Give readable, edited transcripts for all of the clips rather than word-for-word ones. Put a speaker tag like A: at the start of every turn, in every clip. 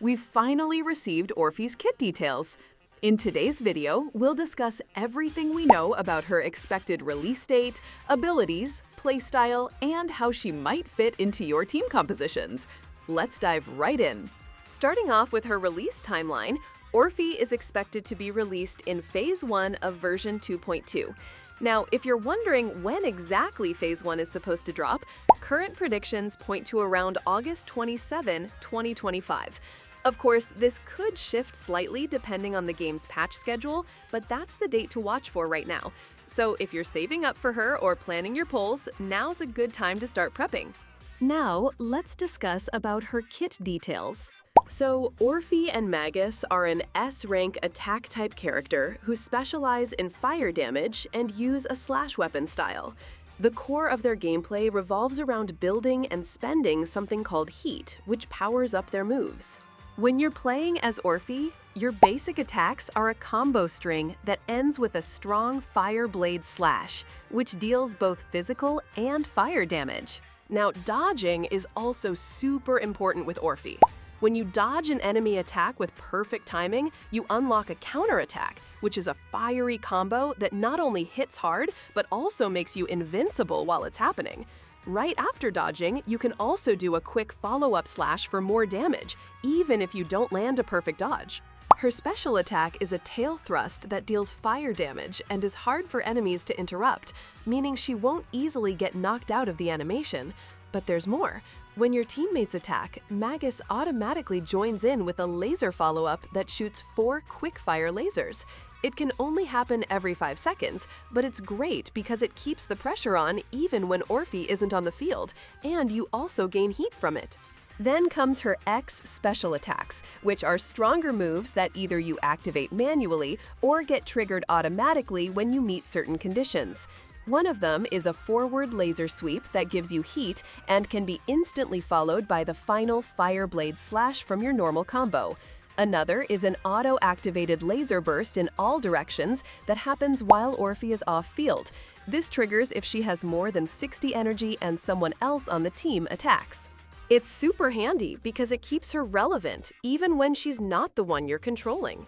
A: we've finally received Orphe's kit details. In today's video, we'll discuss everything we know about her expected release date, abilities, playstyle, and how she might fit into your team compositions. Let's dive right in. Starting off with her release timeline, Orphe is expected to be released in Phase 1 of version 2.2. Now, if you're wondering when exactly Phase 1 is supposed to drop, current predictions point to around August 27, 2025. Of course, this could shift slightly depending on the game's patch schedule, but that's the date to watch for right now. So if you're saving up for her or planning your pulls, now's a good time to start prepping. Now, let's discuss about her kit details. So, Orphe and Magus are an S-rank attack-type character who specialize in fire damage and use a slash weapon style. The core of their gameplay revolves around building and spending something called heat, which powers up their moves. When you're playing as Orphe, your basic attacks are a combo string that ends with a strong fire blade slash, which deals both physical and fire damage. Now, dodging is also super important with Orphe. When you dodge an enemy attack with perfect timing, you unlock a counterattack, which is a fiery combo that not only hits hard, but also makes you invincible while it's happening. Right after dodging, you can also do a quick follow-up slash for more damage, even if you don't land a perfect dodge. Her special attack is a tail thrust that deals fire damage and is hard for enemies to interrupt, meaning she won't easily get knocked out of the animation. But there's more. When your teammates attack, Magus automatically joins in with a laser follow-up that shoots 4 quick-fire lasers. It can only happen every 5 seconds, but it's great because it keeps the pressure on even when Orphe isn't on the field, and you also gain heat from it. Then comes her X special attacks, which are stronger moves that either you activate manually or get triggered automatically when you meet certain conditions. One of them is a forward laser sweep that gives you heat and can be instantly followed by the final fire blade slash from your normal combo. Another is an auto-activated laser burst in all directions that happens while Orphe is off-field. This triggers if she has more than 60 energy and someone else on the team attacks. It's super handy because it keeps her relevant even when she's not the one you're controlling.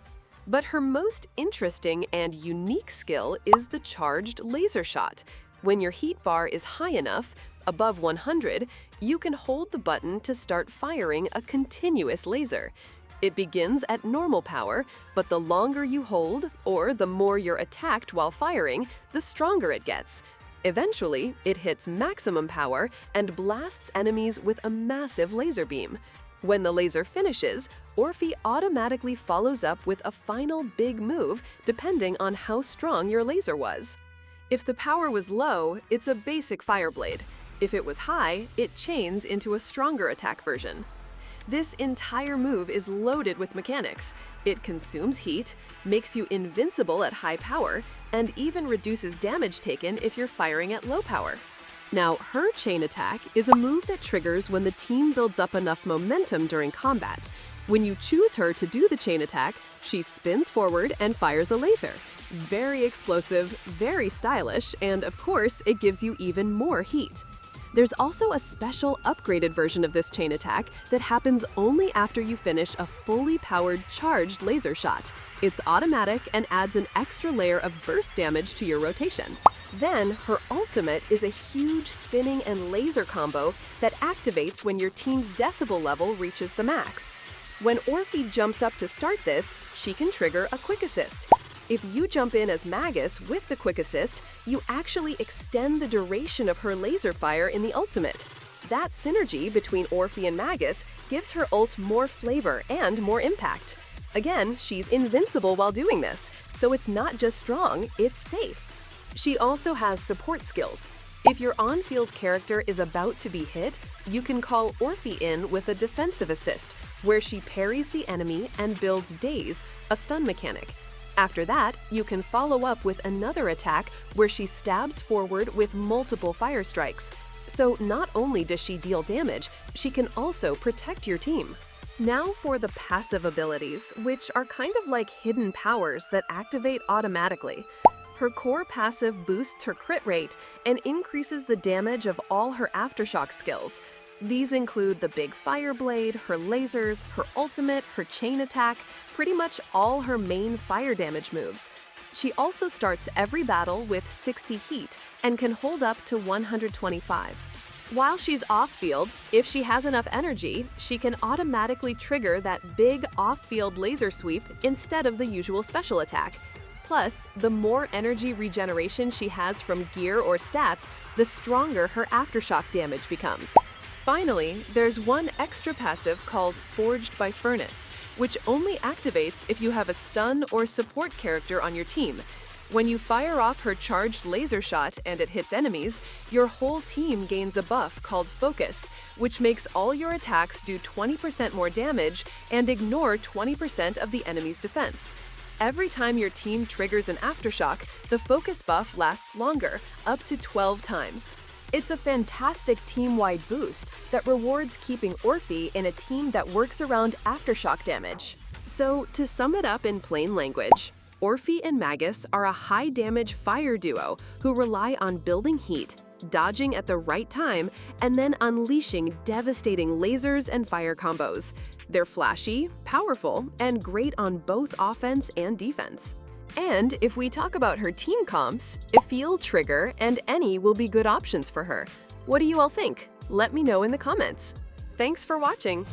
A: But her most interesting and unique skill is the charged laser shot. When your heat bar is high enough, above 100, you can hold the button to start firing a continuous laser. It begins at normal power, but the longer you hold, or the more you're attacked while firing, the stronger it gets. Eventually, it hits maximum power and blasts enemies with a massive laser beam. When the laser finishes, Orphe automatically follows up with a final big move depending on how strong your laser was. If the power was low, it's a basic fire blade. If it was high, it chains into a stronger attack version. This entire move is loaded with mechanics. It consumes heat, makes you invincible at high power, and even reduces damage taken if you're firing at low power. Now, her chain attack is a move that triggers when the team builds up enough momentum during combat. When you choose her to do the chain attack, she spins forward and fires a laser. Very explosive, very stylish, and of course, it gives you even more heat. There's also a special upgraded version of this chain attack that happens only after you finish a fully powered charged laser shot. It's automatic and adds an extra layer of burst damage to your rotation. Then, her ultimate is a huge spinning and laser combo that activates when your team's decibel level reaches the max. When Orphe jumps up to start this, she can trigger a quick assist. If you jump in as Magus with the quick assist, you actually extend the duration of her laser fire in the ultimate. That synergy between Orphe and Magus gives her ult more flavor and more impact. Again, she's invincible while doing this, so it's not just strong, it's safe. She also has support skills. If your on-field character is about to be hit, you can call Orphe in with a defensive assist, where she parries the enemy and builds Daze, a stun mechanic. After that, you can follow up with another attack where she stabs forward with multiple fire strikes. So not only does she deal damage, she can also protect your team. Now for the passive abilities, which are kind of like hidden powers that activate automatically. Her core passive boosts her crit rate and increases the damage of all her aftershock skills.
B: These include the big fire blade, her lasers, her ultimate, her chain attack, pretty much all her main fire damage moves. She also starts every battle with 60 heat and can hold up to 125. While she's off-field, if she has enough energy, she can automatically trigger that big off-field laser sweep instead of the usual special attack. Plus, the more energy regeneration she has from gear or stats, the stronger her aftershock damage becomes. Finally, there's one extra passive called Forged by Furnace, which only activates if you have a stun or support character on your team. When you fire off her charged laser shot and it hits enemies, your whole team gains a buff called Focus, which makes all your attacks do 20% more damage and ignore 20% of the enemy's defense. Every time your team triggers an aftershock, the focus buff lasts longer, up to 12 times. It's a fantastic team-wide boost that rewards keeping Orphe in a team that works around aftershock damage. So, to sum it up in plain language, Orphe and Magus are a high-damage fire duo who rely on building heat, dodging at the right time, and then unleashing devastating lasers and fire combos. They're flashy, powerful, and great on both offense and defense. And if we talk about her team comps, Ifil, Trigger, and Annie will be good options for her. What do you all think? Let me know in the comments. Thanks for watching!